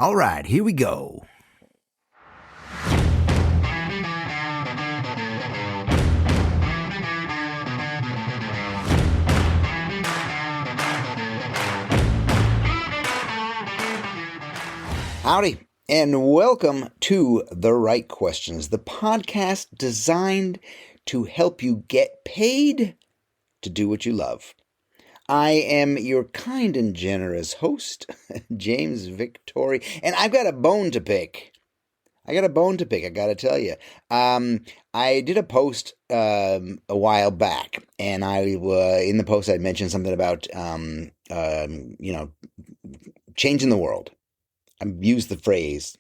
All right, here we go. Howdy, and welcome to The Right Questions, the podcast designed to help you get paid to do what you love. I am your kind and generous host, James Victori, and I've got a bone to pick. I gotta tell you. I did a post a while back, and in the post I mentioned something about changing the world. I used the phrase,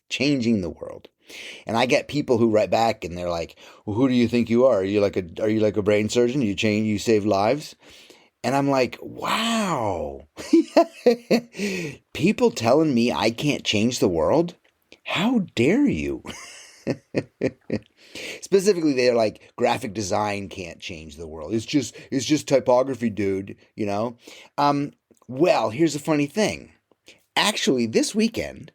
changing the world. And I get people who write back and they're like, "Well, who do you think you are? Are you like a brain surgeon? You save lives?" And I'm like, "Wow." People telling me I can't change the world? How dare you? Specifically, they're like, graphic design can't change the world. It's just typography, dude, Well, here's a funny thing. Actually, this weekend,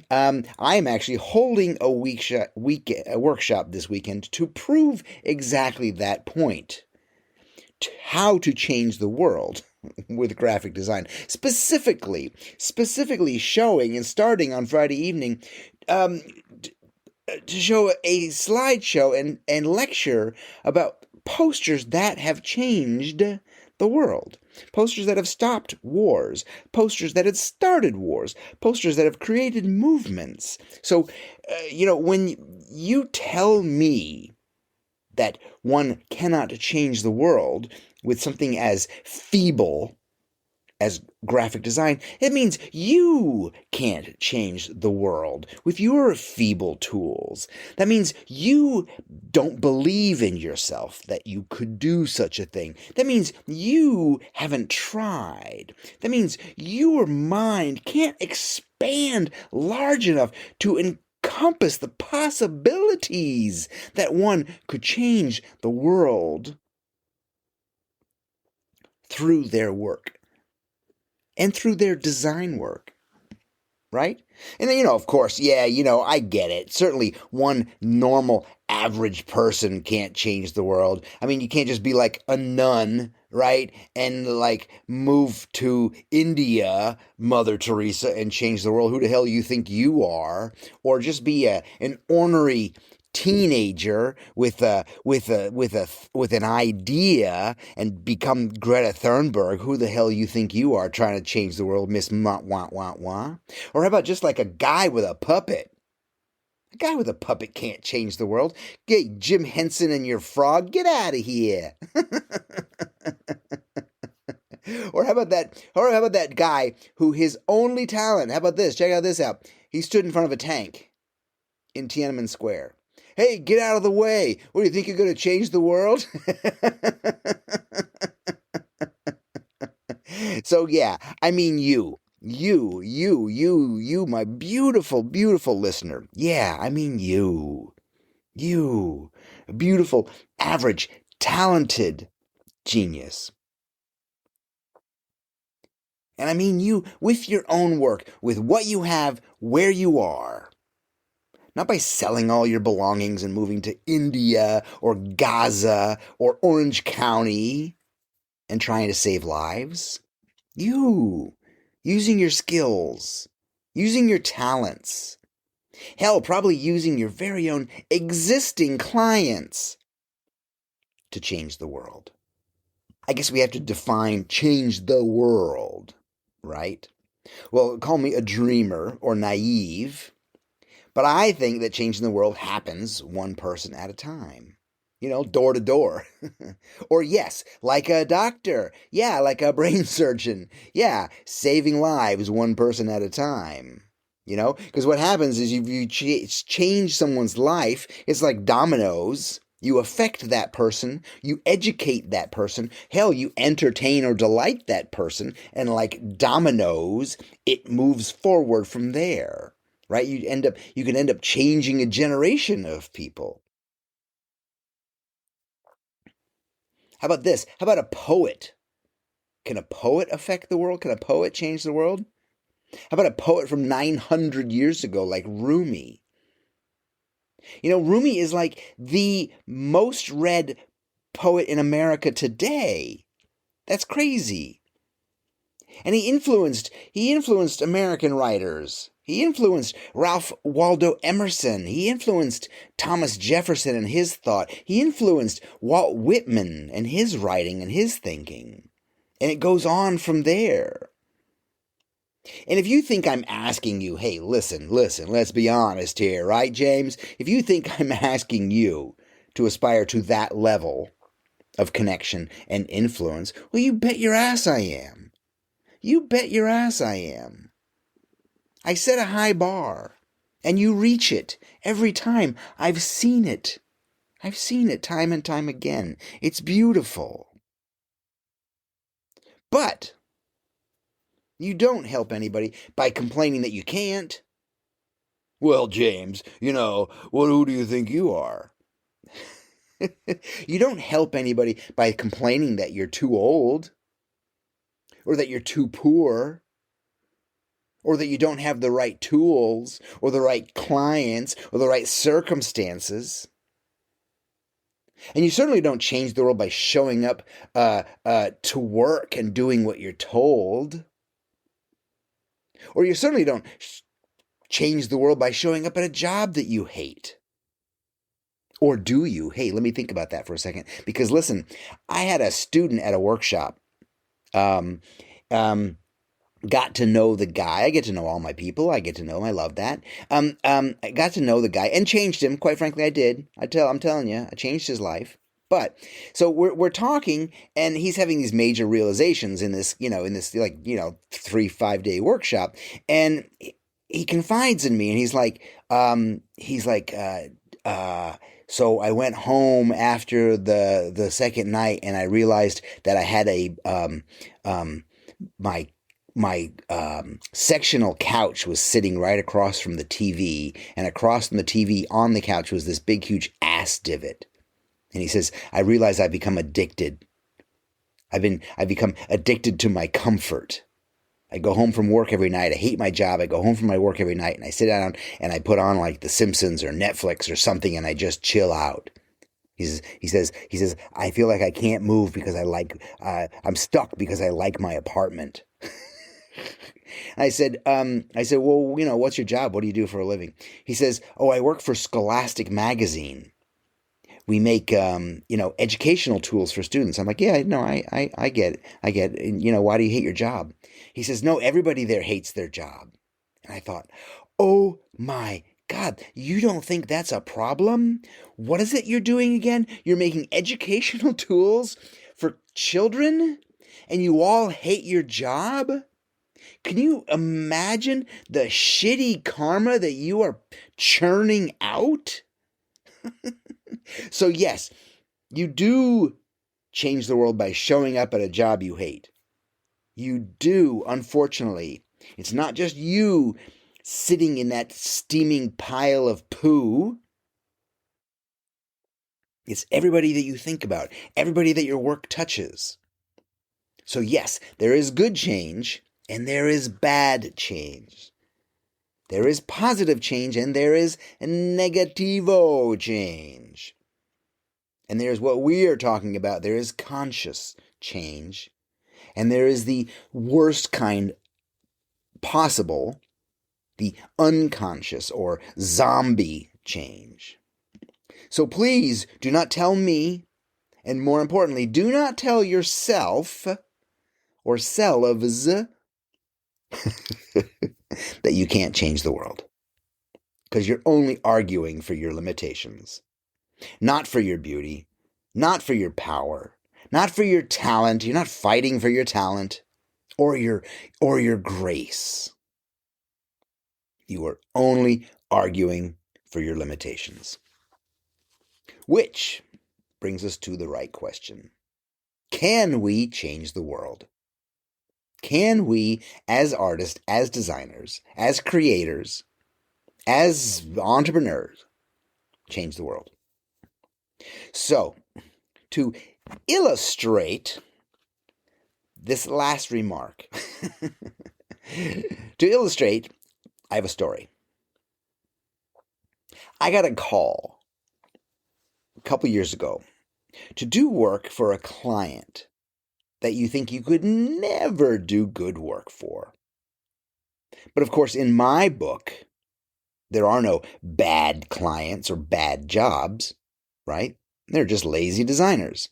I am actually holding a workshop this weekend to prove exactly that point. How to change the world with graphic design. Specifically showing and starting on Friday evening to show a slideshow and lecture about posters that have changed the world. Posters that have stopped wars, posters that have started wars, posters that have created movements. So, when you tell me that one cannot change the world with something as feeble as graphic design, it means you can't change the world with your feeble tools. That means you don't believe in yourself that you could do such a thing. That means you haven't tried. That means your mind can't expand large enough to encompass the possibilities that one could change the world through their work. And through their design work, right? And then, of course, I get it. Certainly one normal, average person can't change the world. I mean, you can't just be like a nun, right? And like move to India, Mother Teresa, and change the world. Who the hell you think you are? Or just be an ornery teenager with an idea and become Greta Thunberg. Who the hell you think you are, trying to change the world, Miss Wah? Or how about just like a guy with a puppet? A guy with a puppet can't change the world. Hey, Jim Henson and your frog, get out of here. Or how about that guy who his only talent, how about this? Check out this out. He stood in front of a tank in Tiananmen Square. Hey, get out of the way. What, do you think you're going to change the world? So, yeah, I mean you, my beautiful, beautiful listener. Yeah, I mean you, a beautiful, average, talented genius. And I mean you with your own work, with what you have, where you are. Not by selling all your belongings and moving to India or Gaza or Orange County and trying to save lives. You, using your skills, using your talents. Hell, probably using your very own existing clients to change the world. I guess we have to define change the world, right? Well, call me a dreamer or naive. But I think that changing the world happens one person at a time. Door to door. Or yes, like a doctor. Yeah, like a brain surgeon. Yeah, saving lives one person at a time. Because what happens is if you change someone's life, it's like dominoes. You affect that person, you educate that person, hell, you entertain or delight that person, and like dominoes, it moves forward from there. Right? You can end up changing a generation of people. How about this? How about a poet? Can a poet affect the world? Can a poet change the world? How about a poet from 900 years ago like Rumi? Rumi is like the most read poet in America today. That's crazy. And he influenced American writers. He influenced Ralph Waldo Emerson. He influenced Thomas Jefferson and his thought. He influenced Walt Whitman and his writing and his thinking. And it goes on from there. And if you think I'm asking you, hey, listen, let's be honest here, right, James? If you think I'm asking you to aspire to that level of connection and influence, well, you bet your ass I am. You bet your ass I am. I set a high bar, and you reach it every time. I've seen it. I've seen it time and time again. It's beautiful. But you don't help anybody by complaining that you can't. Well, James, who do you think you are? You don't help anybody by complaining that you're too old, or that you're too poor, or that you don't have the right tools, or the right clients, or the right circumstances. And you certainly don't change the world by showing up to work and doing what you're told. Or you certainly don't change the world by showing up at a job that you hate. Or do you? Hey, let me think about that for a second. Because listen, I had a student at a workshop, got to know the guy. I get to know all my people. I get to know him. I love that. I got to know the guy and changed him. Quite frankly, I did. I'm telling you, I changed his life. But so we're talking, and he's having these major realizations in this 3-5 day workshop, and he confides in me, and he's like, so I went home after the second night, and I realized that I had my sectional couch was sitting right across from the TV, and across from the TV on the couch was this big, huge ass divot. And he says, I realize I've become addicted. I've become addicted to my comfort. I go home from work every night. I hate my job. I go home from my work every night, and I sit down and I put on like The Simpsons or Netflix or something, and I just chill out. He says, I feel like I can't move because I'm stuck because I like my apartment. I said, well, what's your job? What do you do for a living? He says, oh, I work for Scholastic Magazine. We make, educational tools for students. I'm like, yeah, no, I get it. I get it. And, why do you hate your job? He says, no, everybody there hates their job. And I thought, oh my God, you don't think that's a problem? What is it you're doing again? You're making educational tools for children, and you all hate your job? Can you imagine the shitty karma that you are churning out? So yes, you do change the world by showing up at a job you hate. You do, unfortunately. It's not just you sitting in that steaming pile of poo. It's everybody that you think about, everybody that your work touches. So yes, there is good change and there is bad change. There is positive change and there is negativo change. And there's what we are talking about. There is conscious change. And there is the worst kind possible, the unconscious or zombie change. So please do not tell me, and more importantly, do not tell yourself or selves that you can't change the world. Because you're only arguing for your limitations. Not for your beauty, not for your power, not for your talent. You're not fighting for your talent or your grace. You are only arguing for your limitations. Which brings us to the right question. Can we change the world? Can we, as artists, as designers, as creators, as entrepreneurs, change the world? So, to illustrate this last remark, To illustrate, I have a story. I got a call a couple years ago to do work for a client that you think you could never do good work for. But of course, in my book, there are no bad clients or bad jobs, right? They're just lazy designers.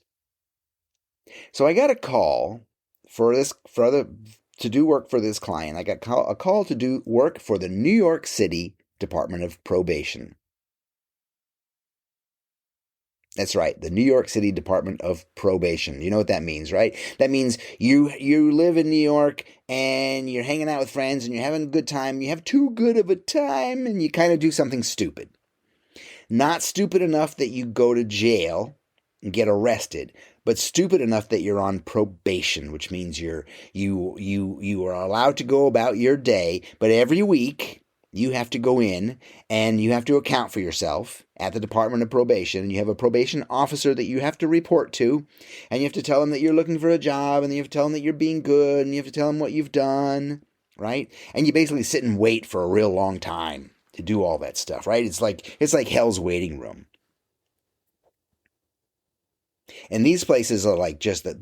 So I got a call to do work for this client. I got a call to do work for the New York City Department of Probation. That's right, the New York City Department of Probation. You know what that means, right? That means you live in New York and you're hanging out with friends and you're having a good time. You have too good of a time and you kind of do something stupid. Not stupid enough that you go to jail and get arrested, but stupid enough that you're on probation, which means you are allowed to go about your day, but every week you have to go in and you have to account for yourself at the Department of Probation. You have a probation officer that you have to report to, and you have to tell him that you're looking for a job, and you have to tell him that you're being good, and you have to tell him what you've done, right? And you basically sit and wait for a real long time to do all that stuff, right? It's like hell's waiting room. And these places are like just the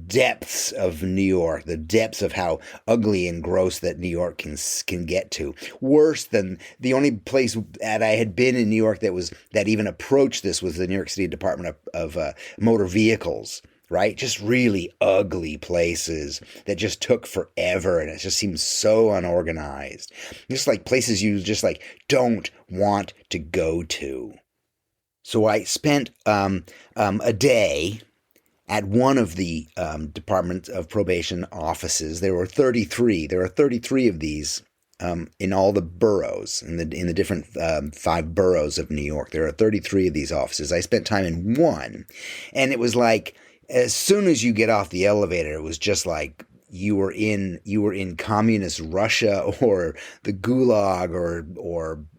depths of New York, the depths of how ugly and gross that New York can get to. Worse than the only place that I had been in New York that even approached this was the New York City Department of Motor Vehicles. Right? Just really ugly places that just took forever and it just seems so unorganized. Just like places you just like don't want to go to. So I spent a day at one of the Department of Probation offices. There were 33. There are 33 of these in all the boroughs, in the different 5 boroughs of New York. There are 33 of these offices. I spent time in one, and it was like, as soon as you get off the elevator, it was just like you were in communist Russia or the Gulag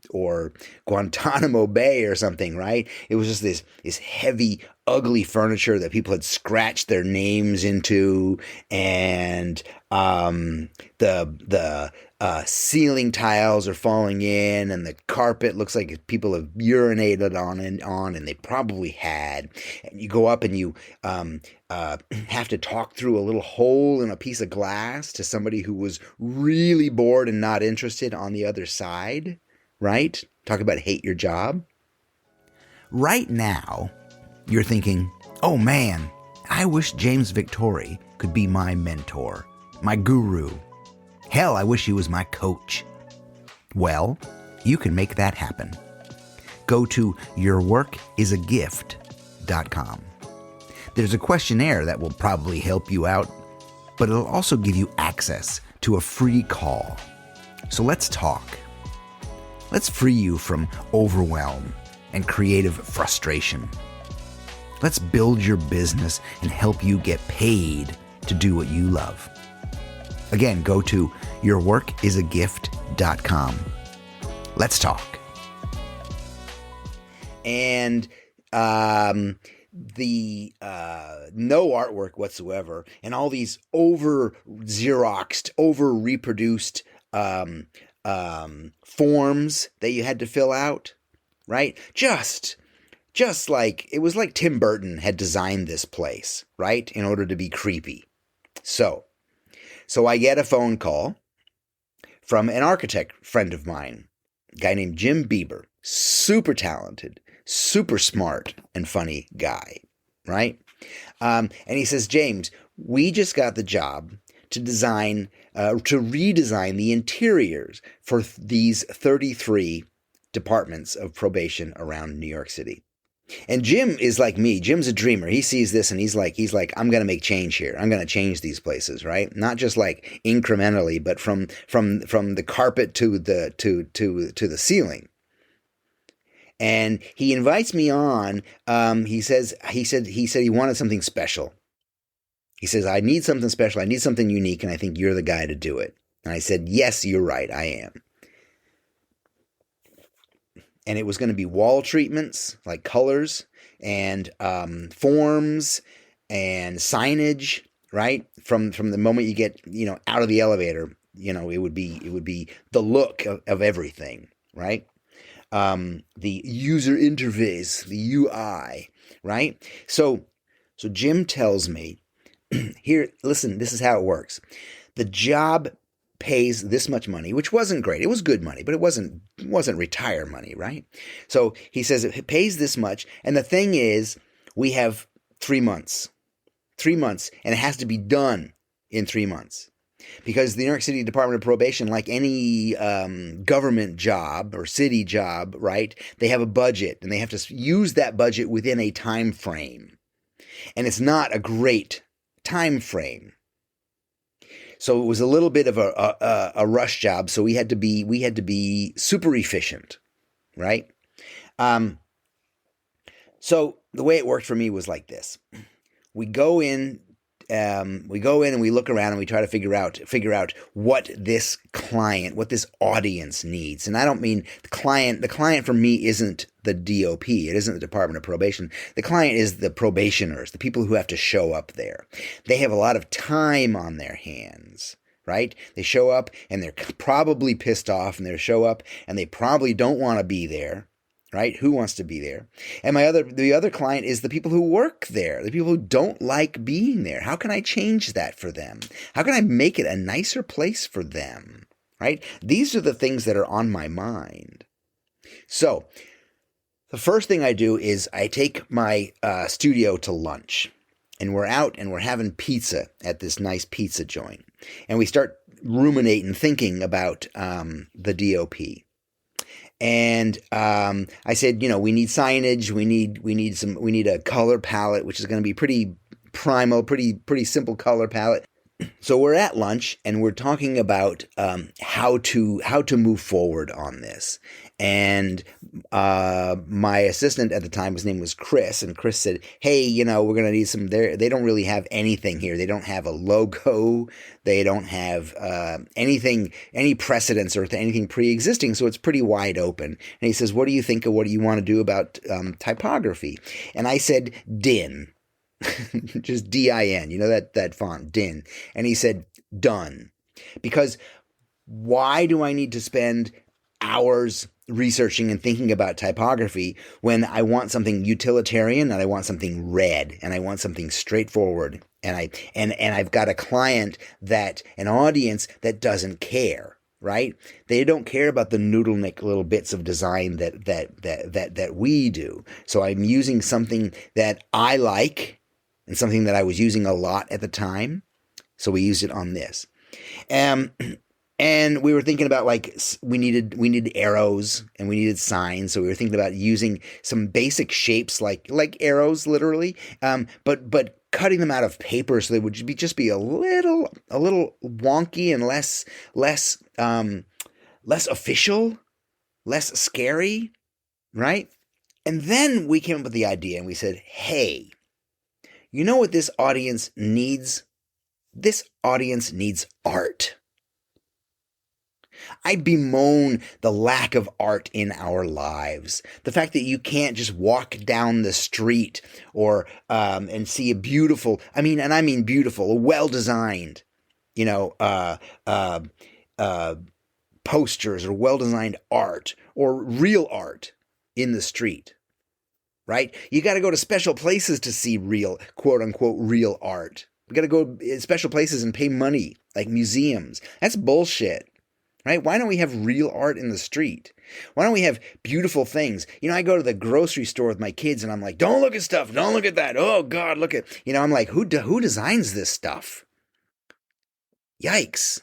or Guantanamo Bay or something, right? It was just this heavy, ugly furniture that people had scratched their names into, and the ceiling tiles are falling in, and the carpet looks like people have urinated on, and they probably had. And you go up and you have to talk through a little hole in a piece of glass to somebody who was really bored and not interested on the other side, right? Talk about hate your job. Right now, you're thinking, oh man, I wish James Victori could be my mentor, my guru. Hell, I wish he was my coach. Well, you can make that happen. Go to yourworkisagift.com. There's a questionnaire that will probably help you out, but it'll also give you access to a free call. So let's talk. Let's free you from overwhelm and creative frustration. Let's build your business and help you get paid to do what you love. Again, go to yourworkisagift.com. Let's talk. And the no artwork whatsoever, and all these over Xeroxed, over reproduced forms that you had to fill out, right? Just like it was like Tim Burton had designed this place, right, in order to be creepy. So I get a phone call from an architect friend of mine, a guy named Jim Bieber, super talented, super smart and funny guy, right? And he says, James, we just got the job to redesign the interiors for these 33 departments of probation around New York City. And Jim is like me. Jim's a dreamer. He sees this and he's like, I'm going to make change here. I'm going to change these places, right? Not just like incrementally, but from the carpet to the ceiling. And he invites me on. He said he wanted something special. He says, I need something special. I need something unique, and I think you're the guy to do it. And I said, yes, you're right. I am. And it was going to be wall treatments, like colors and forms and signage, right? From the moment you get, out of the elevator, it would be the look of everything, right? The user interface, the UI, right? So Jim tells me, here, listen, this is how it works. The job pays this much money, which wasn't great. It was good money, but it wasn't retire money, right? So he says it pays this much, and the thing is, we have 3 months. 3 months, and it has to be done in 3 months. Because the New York City Department of Probation, like any government job or city job, right, they have a budget, and they have to use that budget within a time frame. And it's not a great time frame. So it was a little bit of a rush job. So we had to be super efficient, right? So the way it worked for me was like this: we go in and we look around and we try to figure out what this client, what this audience needs. And I don't mean the client. The client for me isn't the DOP. It isn't the Department of Probation. The client is the probationers, the people who have to show up there. They have a lot of time on their hands, right? They show up and they're probably pissed off, and they show up and they probably don't want to be there. Right? Who wants to be there? And the other client is the people who work there, the people who don't like being there. How can I change that for them? How can I make it a nicer place for them? Right? These are the things that are on my mind. So the first thing I do is I take my studio to lunch, and we're out and we're having pizza at this nice pizza joint, and we start ruminating, thinking about the DOP. And I said, we need signage. We need a color palette, which is going to be pretty primal, pretty simple color palette. So we're at lunch and we're talking about how to move forward on this. And my assistant at the time, his name was Chris, and Chris said, "Hey, we're going to need some." They don't really have anything here. They don't have a logo. They don't have anything, any precedence or anything pre-existing. So it's pretty wide open. And he says, "What do you think of what do you want to do about typography?" And I said, "DIN." Just DIN, that font, DIN. And he said, "Done." Because why do I need to spend hours researching and thinking about typography when I want something utilitarian, and I want something red, and I want something straightforward, and I've got a client an audience that doesn't care, right? They don't care about the noodleneck little bits of design that we do. So I'm using something that I like, and something that I was using a lot at the time. So we used it on this. And we were thinking about, like, we needed arrows and we needed signs. So we were thinking about using some basic shapes like arrows, literally, but cutting them out of paper so they would just be a little wonky and less official, less scary, right? And then we came up with the idea and we said, "Hey, you know what this audience needs? This audience needs art." I bemoan the lack of art in our lives. The fact that you can't just walk down the street or and see a beautiful, I mean beautiful, well-designed, posters or well-designed art or real art in the street. Right? You got to go to special places to see real, quote unquote, real art. We got to go to special places and pay money, like museums. That's bullshit. Right? Why don't we have real art in the street? Why don't we have beautiful things? I go to the grocery store with my kids and I'm like, "Don't look at stuff. Don't look at that. Oh God, look at," I'm like, who designs this stuff? Yikes.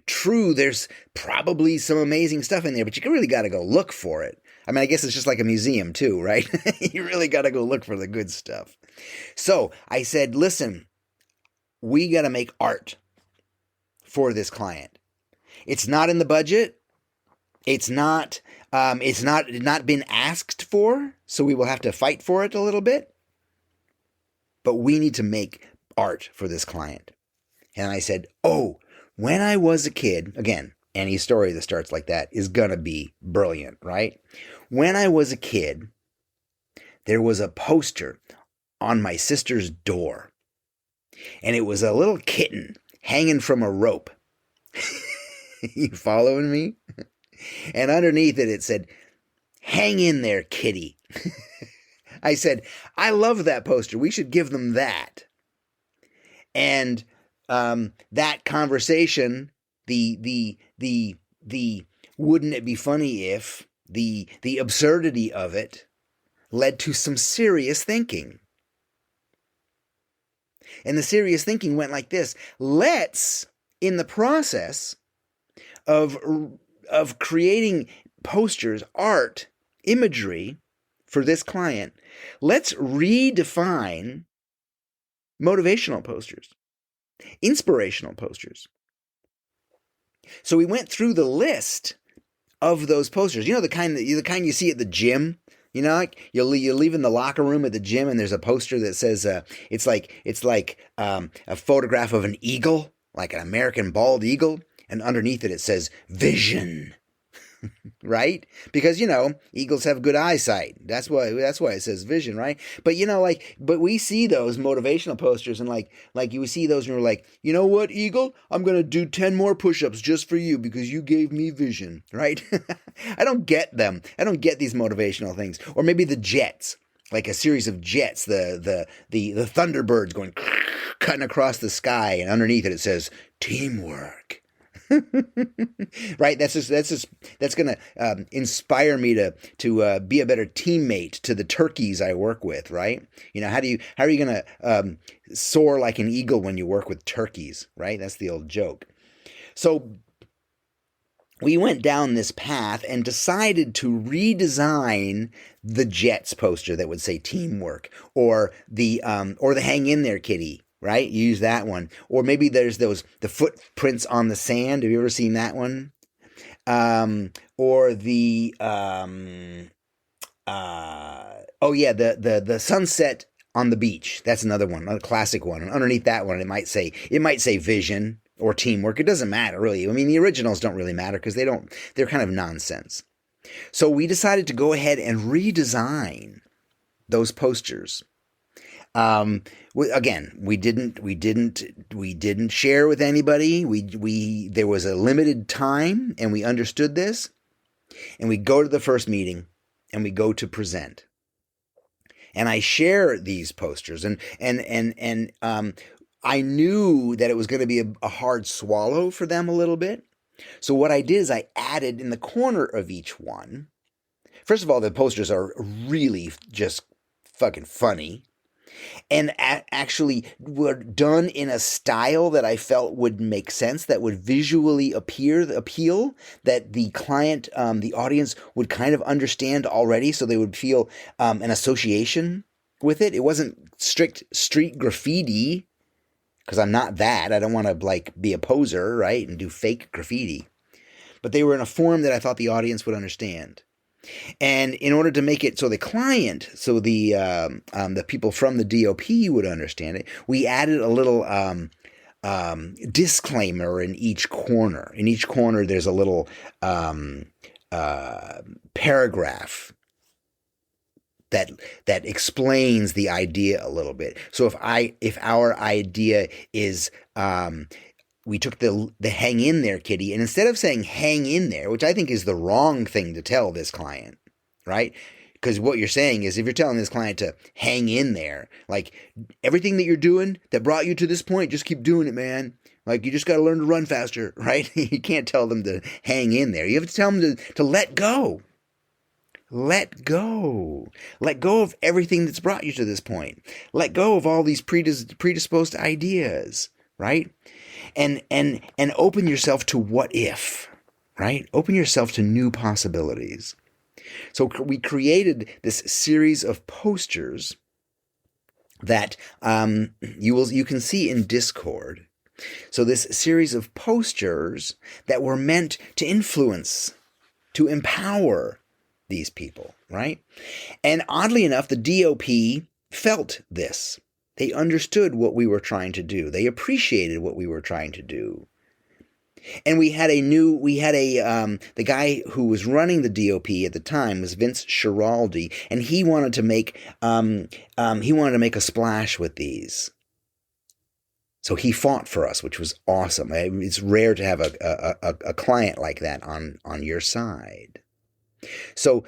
True, there's probably some amazing stuff in there, but you really got to go look for it. I guess it's just like a museum too, right? You really got to go look for the good stuff. So I said, "Listen, we got to make art for this client. It's not in the budget. It's not been asked for, so we will have to fight for it a little bit. But we need to make art for this client." And I said, "Oh, when I was a kid," again, any story that starts like that is gonna be brilliant, right? "When I was a kid, there was a poster on my sister's door. And it was a little kitten hanging from a rope. You following me? And underneath it said, "Hang in there, kitty." I said, "I love that poster. We should give them that." And that conversation, the wouldn't it be funny if, the absurdity of it led to some serious thinking. And the serious thinking went like this: let's, in the process of creating posters, art, imagery for this client, let's redefine motivational posters, inspirational posters. So we went through the list of those posters. You know, the kind you see at the gym. You know, like you're leaving the locker room at the gym, and there's a poster that says it's like a photograph of an eagle, like an American bald eagle, and underneath it says vision. Right? Because, you know, eagles have good eyesight. That's why it says vision, right? But, you know, but we see those motivational posters, and like you see those and we're like, "You know what, eagle? I'm going to do 10 more push-ups just for you because you gave me vision," right? I don't get them. I don't get these motivational things. Or maybe the jets, like a series of jets, the Thunderbirds going cutting across the sky, and underneath it says teamwork. Right? That's going to inspire me to be a better teammate to the turkeys I work with, right? You know, how are you going to soar like an eagle when you work with turkeys, right? That's the old joke. So we went down this path and decided to redesign the Jets poster that would say teamwork, or the hang in there kitty. Right? You use that one. Or maybe there's the footprints on the sand. Have you ever seen that one? Or the sunset on the beach. That's another one, a classic one. And underneath that one, it might say vision or teamwork. It doesn't matter, really. I mean, the originals don't really matter because they're kind of nonsense. So we decided to go ahead and redesign those posters. Again, we didn't share with anybody. There was a limited time, and we understood this, and we go to the first meeting and we go to present, and I share these posters, and I knew that it was going to be a hard swallow for them a little bit. So what I did is I added in the corner of each one. First of all, the posters are really just fucking funny. And actually were done in a style that I felt would make sense, that would visually appeal, that the client, the audience would kind of understand already, so they would feel an association with it. It wasn't strict street graffiti, because I'm not that. I don't want to be a poser, right, and do fake graffiti. But they were in a form that I thought the audience would understand. And in order to make it so the client, so the people from the DOP would understand it, we added a little disclaimer in each corner. In each corner, there's a little paragraph that explains the idea a little bit. So if our idea is we took the hang in there kitty, and instead of saying hang in there, which I think is the wrong thing to tell this client, right? Because what you're saying is, if you're telling this client to hang in there, like everything that you're doing that brought you to this point, just keep doing it, man. Like you just got to learn to run faster, right? You can't tell them to hang in there. You have to tell them to let go. Let go. Let go of everything that's brought you to this point. Let go of all these predisposed ideas, right? And open yourself to what if, right? Open yourself to new possibilities. So we created this series of posters that you can see in Discord. So this series of posters that were meant to influence, to empower these people, right? And oddly enough, the DOP felt this. They understood what we were trying to do. They appreciated what we were trying to do. And the guy who was running the DOP at the time was Vince Schiraldi, and he wanted to make a splash with these. So he fought for us, which was awesome. It's rare to have a client like that on your side. So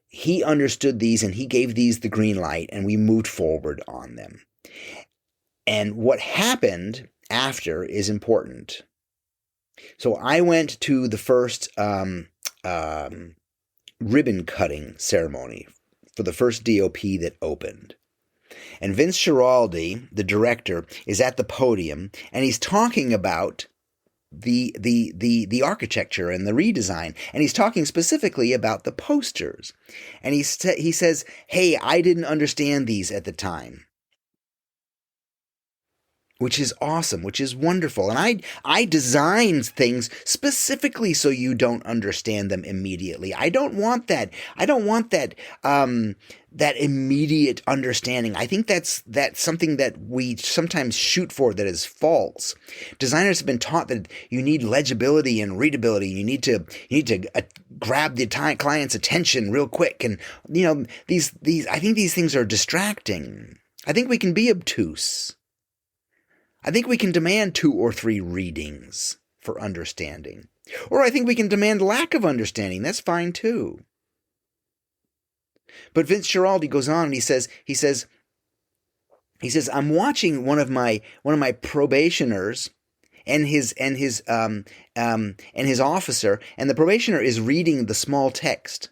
he understood these, and he gave these the green light, and we moved forward on them. And what happened after is important. So I went to the first ribbon cutting ceremony for the first DOP that opened. And Vince Schiraldi, the director, is at the podium, and he's talking about the architecture and the redesign, and he's talking specifically about the posters. And he says, "Hey, I didn't understand these at the time." Which is awesome, which is wonderful. And I designed things specifically so you don't understand them immediately. I don't want that. I don't want that that immediate understanding. I think that's something that we sometimes shoot for that is false. Designers have been taught that you need legibility and readability. You need to grab the client's attention real quick. And these I think these things are distracting. I think we can be obtuse. I think we can demand 2 or 3 readings for understanding. Or I think we can demand lack of understanding. That's fine too. But Vince Schiraldi goes on and he says, I'm watching one of my probationers and his officer, and the probationer is reading the small text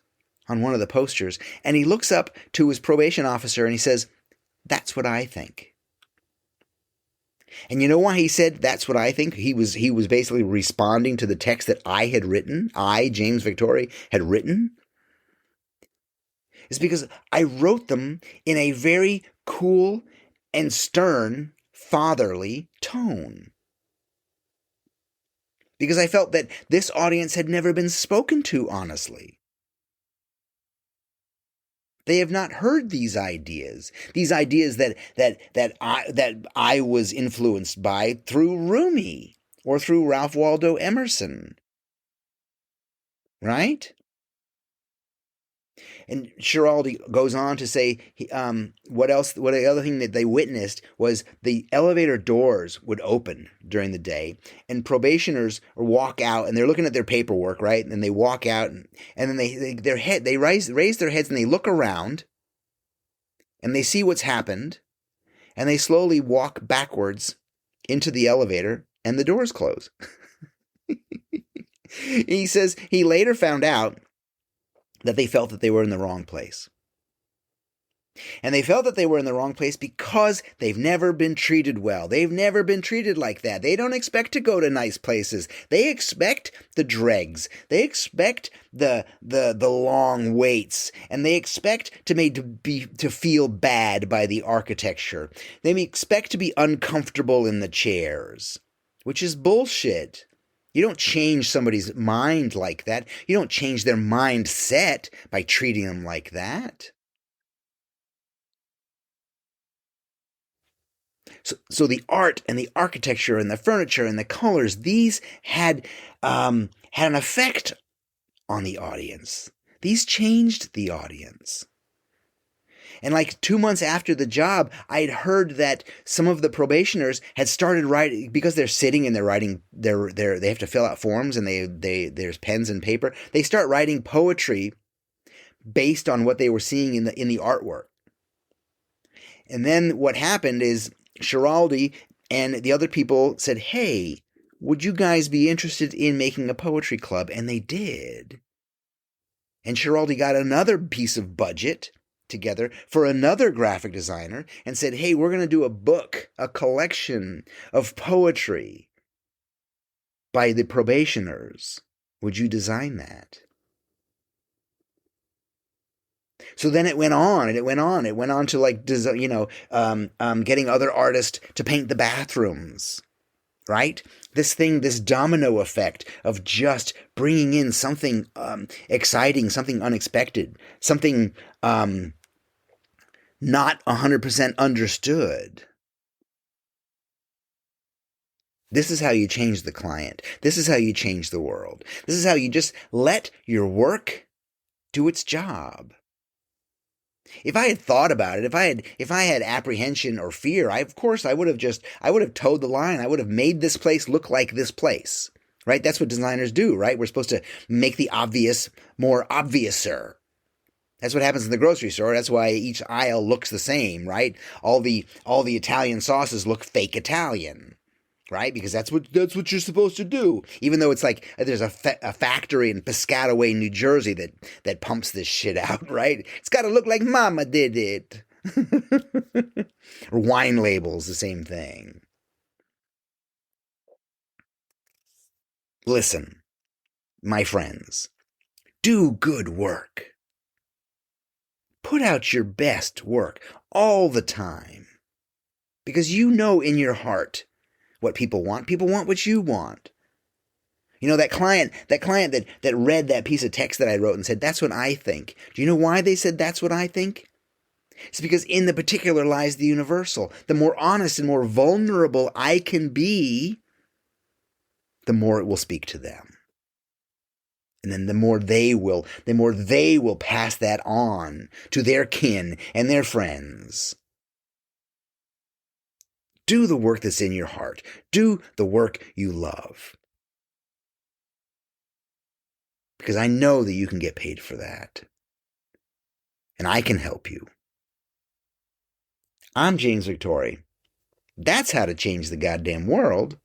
on one of the posters, and he looks up to his probation officer and he says, "That's what I think." And you know why he said that's what I think? He was basically responding to the text that I had written. James Victori, had written. It's because I wrote them in a very cool and stern, fatherly tone. Because I felt that this audience had never been spoken to honestly. They have not heard these ideas that I was influenced by through Rumi or through Ralph Waldo Emerson, right? And Schiraldi goes on to say, what the other thing that they witnessed was the elevator doors would open during the day, and probationers walk out, and they're looking at their paperwork, right? And they walk out, and then they raise their heads, and they look around, and they see what's happened, and they slowly walk backwards into the elevator, and the doors close. He says he later found out that they felt that they were in the wrong place. And they felt that they were in the wrong place because they've never been treated well. They've never been treated like that. They don't expect to go to nice places. They expect the dregs. They expect the long waits, and they expect to feel bad by the architecture. They expect to be uncomfortable in the chairs, which is bullshit. You don't change somebody's mind like that. You don't change their mindset by treating them like that. So the art and the architecture and the furniture and the colors, these had an effect on the audience. These changed the audience. And like 2 months after the job, I had heard that some of the probationers had started writing, because they're sitting and they're writing, they have to fill out forms, and there's pens and paper. They start writing poetry based on what they were seeing in the artwork. And then what happened is Schiraldi and the other people said, "Hey, would you guys be interested in making a poetry club?" And they did. And Schiraldi got another piece of budget together for another graphic designer and said, "Hey, we're going to do a book, a collection of poetry by the probationers. Would you design that?" So then it went on, and it went on to like, getting other artists to paint the bathrooms, right? This domino effect of just bringing in something exciting, something unexpected, something not 100% understood. This is how you change the client. This is how you change the world. This is how you just let your work do its job. If I had thought about it, if I had apprehension or fear, of course I would have towed the line. I would have made this place look like this place. Right? That's what designers do, right? We're supposed to make the obvious more obviouser. That's what happens in the grocery store. That's why each aisle looks the same, right? All the Italian sauces look fake Italian, right? Because that's what you're supposed to do. Even though it's like there's a factory in Piscataway, New Jersey that pumps this shit out, right? It's got to look like Mama did it. Or wine labels, the same thing. Listen, my friends, do good work. Put out your best work all the time. Because you know in your heart what people want. People want what you want. You know, that client that read that piece of text that I wrote and said, that's what I think. Do you know why they said that's what I think? It's because in the particular lies the universal. The more honest and more vulnerable I can be, the more it will speak to them. And then the more they will pass that on to their kin and their friends. Do the work that's in your heart. Do the work you love. Because I know that you can get paid for that. And I can help you. I'm James Victori. That's how to change the goddamn world.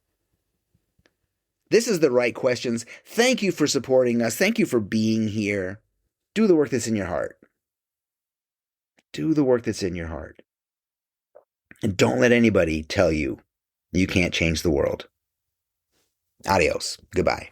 This is The Right Questions. Thank you for supporting us. Thank you for being here. Do the work that's in your heart. Do the work that's in your heart. And don't let anybody tell you you can't change the world. Adios. Goodbye.